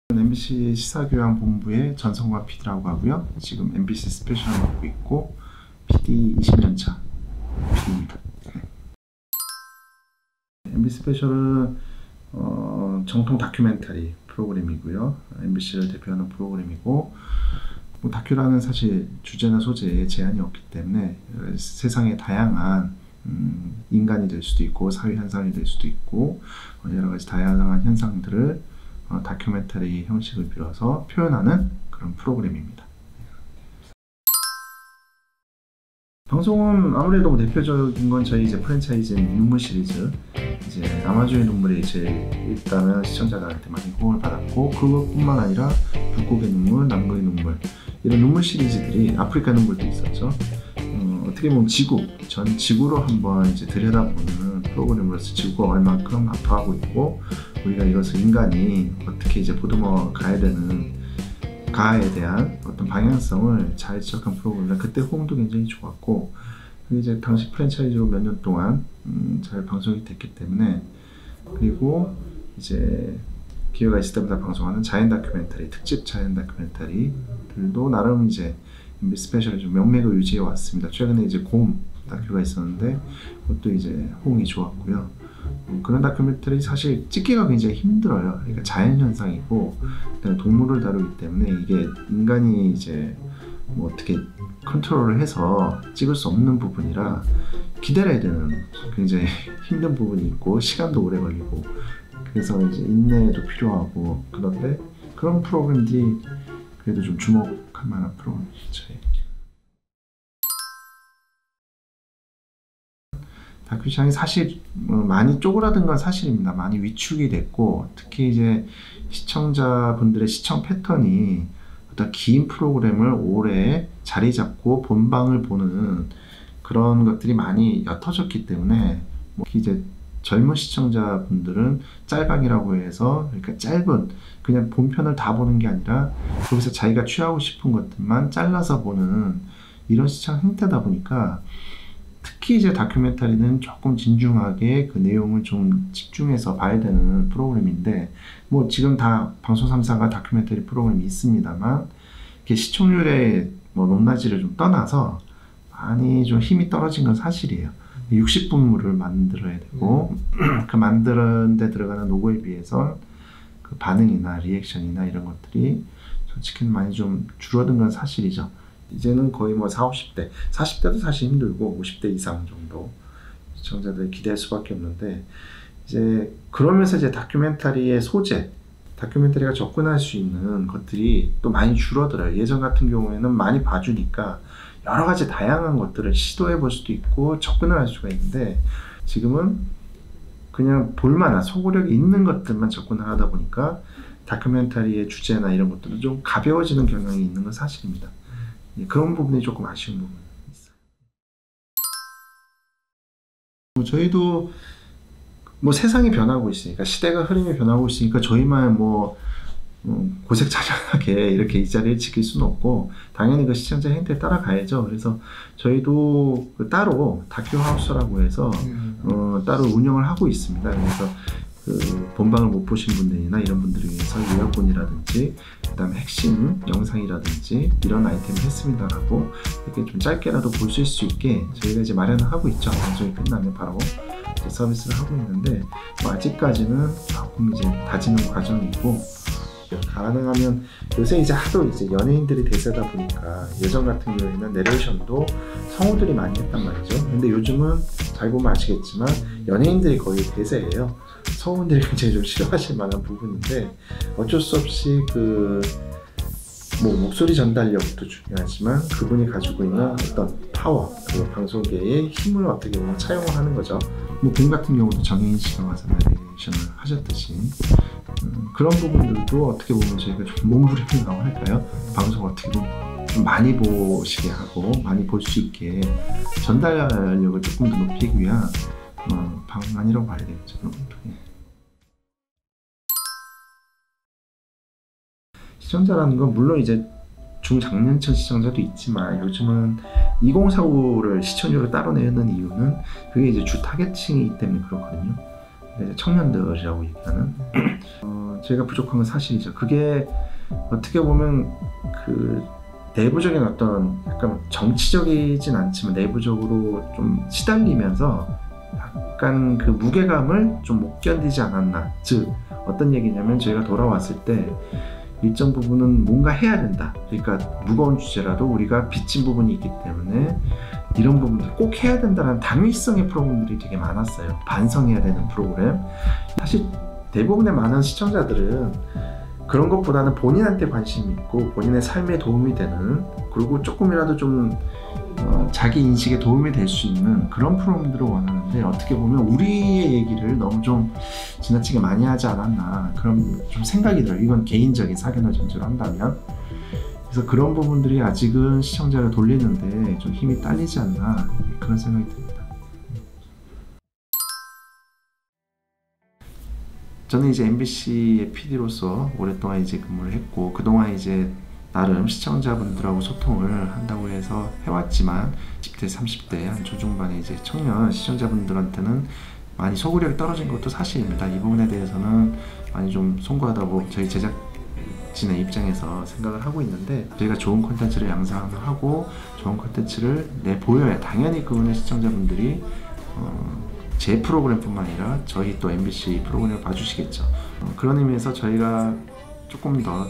MBC 시사교양본부의 전성관 PD라고 하고요. 지금 MBC 스페셜 맡고 있고 PD 20년차 PD입니다. MBC 스페셜은 정통 다큐멘터리 프로그램이고요. MBC를 대표하는 프로그램이고, 뭐 다큐라는 사실 주제나 소재에 제한이 없기 때문에 세상의 다양한 인간이 될 수도 있고 사회 현상이 될 수도 있고 여러 가지 다양한 현상들을 다큐멘터리 형식을 빌어서 표현하는 그런 프로그램입니다. 방송은 아무래도 대표적인 건 저희 이제 프랜차이즈인 눈물 시리즈, 이제 아마존의 눈물이 제일 일단은 시청자들한테 많이 호응을 받았고, 그것뿐만 아니라 북극의 눈물, 남극의 눈물, 이런 눈물 시리즈들이 아프리카 눈물도 있었죠. 어떻게 보면 전 지구로 한번 이제 들여다보는 프로그램으로서 지구가 얼만큼 아파하고 있고, 우리가 이것을 인간이 어떻게 이제 보듬어 가야 되는 가에 대한 어떤 방향성을 잘 지적한 프로그램이라 그때 호응도 굉장히 좋았고, 이제 당시 프랜차이즈로 몇 년 동안 잘 방송이 됐기 때문에, 그리고 이제 기회가 있을 때마다 방송하는 자연 다큐멘터리, 특집 자연 다큐멘터리들도 나름 이제 MBC 스페셜이 좀 명맥을 유지해 왔습니다. 최근에 이제 곰 다큐가 있었는데 그것도 이제 호응이 좋았고요. 그런 다큐멘터리 사실 찍기가 굉장히 힘들어요. 그러니까 자연현상이고 동물을 다루기 때문에 이게 인간이 이제 뭐 어떻게 컨트롤을 해서 찍을 수 없는 부분이라 기다려야 되는 굉장히 힘든 부분이 있고 시간도 오래 걸리고, 그래서 이제 인내도 필요하고, 그런데 그런 프로그램들이 그래도 좀 주목할 만한 프로그램이죠. 다큐 시장이 사실 많이 쪼그라든 건 사실입니다. 많이 위축이 됐고, 특히 이제 시청자분들의 시청 패턴이 어떤 긴 프로그램을 오래 자리 잡고 본방을 보는 그런 것들이 많이 옅어졌기 때문에, 뭐 이제 젊은 시청자분들은 짤방이라고 해서, 그러니까 짧은 그냥 본편을 다 보는 게 아니라 거기서 자기가 취하고 싶은 것들만 잘라서 보는 이런 시청 행태다 보니까, 특히 이제 다큐멘터리는 조금 진중하게 그 내용을 좀 집중해서 봐야 되는 프로그램인데, 뭐 지금 다 방송 3사가 다큐멘터리 프로그램이 있습니다만, 이렇게 시청률의 뭐 높낮이를 좀 떠나서 많이 좀 힘이 떨어진 건 사실이에요. 60분물을 만들어야 되고 그 만드는 데 들어가는 노고에 비해서 그 반응이나 리액션이나 이런 것들이 솔직히 많이 좀 줄어든 건 사실이죠. 이제는 거의 뭐 40, 50대, 40대도 사실 힘들고 50대 이상 정도 시청자들이 기대할 수밖에 없는데, 이제 그러면서 이제 다큐멘터리의 소재, 다큐멘터리가 접근할 수 있는 것들이 또 많이 줄어들어요. 예전 같은 경우에는 많이 봐주니까 여러 가지 다양한 것들을 시도해 볼 수도 있고 접근을 할 수가 있는데, 지금은 그냥 볼만한 소구력이 있는 것들만 접근을 하다 보니까 다큐멘터리의 주제나 이런 것들은 좀 가벼워지는 경향이 있는 건 사실입니다. 그런 부분이 조금 아쉬운 부분이 있어요. 저희도 뭐 세상이 변하고 있으니까, 시대가 흐름이 변하고 있으니까 저희만 뭐 고색자장하게 이렇게 이 자리를 지킬 수는 없고, 당연히 그 시청자 행태에 따라가야죠. 그래서 저희도 따로 다큐하우스라고 해서 따로 운영을 하고 있습니다. 그래서 그 본방을 못 보신 분들이나 이런 분들을 위해서 요약본이라든지 그 다음에 핵심 영상이라든지 이런 아이템을 했습니다라고 이렇게 좀 짧게라도 볼 수 있게 저희가 이제 마련을 하고 있죠. 방송이 끝나면 바로 이제 서비스를 하고 있는데, 뭐 아직까지는 조금 이제 다지는 과정이고, 가능하면 요새 이제 하도 이제 연예인들이 대세다 보니까 예전 같은 경우에는 내레이션도 성우들이 많이 했단 말이죠. 근데 요즘은 잘 보면 아시겠지만 연예인들이 거의 대세예요. 성우들이 굉장히 좀 싫어하실 만한 부분인데, 어쩔 수 없이 그 뭐 목소리 전달력도 중요하지만 그분이 가지고 있는 어떤 파워, 그 방송계의 힘을 어떻게 보면 차용을 하는 거죠. 뭐 봄 같은 경우도 정혜인 씨가 와서 내레이션을 하셨듯이 그런 부분들도 어떻게 보면 저희가 좀 몸부림이라고 할까요? 방송 어떻게 보면 좀 많이 보시게 하고 많이 볼 수 있게 전달력을 조금 더 높이기 위한 방안이라고 봐야 되겠죠. 시청자라는 건 물론 이제 중장년층 시청자도 있지만, 요즘은 2049를 시청률을 따로 내는 이유는 그게 이제 주 타겟층이기 때문에 그렇거든요. 이제 청년들이라고 얘기하는 제가 부족한 건 사실이죠. 그게 어떻게 보면 그 내부적인 어떤 약간 정치적이진 않지만 내부적으로 좀 시달리면서 약간 그 무게감을 좀 못 견디지 않았나. 즉 어떤 얘기냐면 저희가 돌아왔을 때 일정 부분은 뭔가 해야 된다. 그러니까 무거운 주제라도 우리가 빚진 부분이 있기 때문에 이런 부분들 꼭 해야 된다는 당위성의 프로그램들이 되게 많았어요. 반성해야 되는 프로그램. 사실 대부분의 많은 시청자들은 그런 것보다는 본인한테 관심이 있고 본인의 삶에 도움이 되는, 그리고 조금이라도 좀 자기 인식에 도움이 될 수 있는 그런 프로그램들을 원하는데, 어떻게 보면 우리의 얘기를 너무 좀 지나치게 많이 하지 않았나 그런 좀 생각이 들어요. 이건 개인적인 사견을 전제로 한다면. 그래서 그런 부분들이 아직은 시청자를 돌리는데 좀 힘이 딸리지 않나 그런 생각이 듭니다. 저는 이제 MBC의 PD로서 오랫동안 이제 근무를 했고, 그동안 이제 나름 시청자분들하고 소통을 한다고 해서 해왔지만 10대, 30대 한 중반의 이제 청년 시청자분들한테는 많이 소구력이 떨어진 것도 사실입니다. 이 부분에 대해서는 많이 좀 송구하다고 저희 제작진의 입장에서 생각을 하고 있는데, 저희가 좋은 콘텐츠를 양산하고 좋은 콘텐츠를 내보여야 당연히 그분의 시청자분들이 제 프로그램뿐만 아니라 저희 또 MBC 프로그램을 봐주시겠죠. 그런 의미에서 저희가 조금 더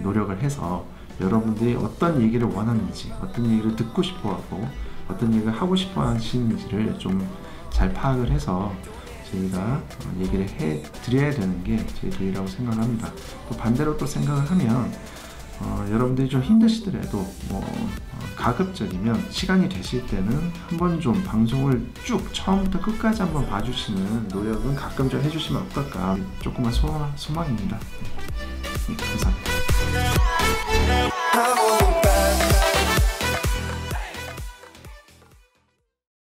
노력을 해서 여러분들이 어떤 얘기를 원하는지, 어떤 얘기를 듣고 싶어하고 어떤 얘기를 하고 싶어 하시는지를 좀 잘 파악을 해서 저희가 얘기를 해 드려야 되는 게 저희 도리라고 생각을 합니다. 또 반대로 또 생각을 하면 여러분들이 좀 힘드시더라도 가급적이면 시간이 되실 때는 한번 좀 방송을 쭉 처음부터 끝까지 한번 봐주시는 노력은 가끔 좀 해주시면 어떨까, 조그만 소망입니다. 감사합니다.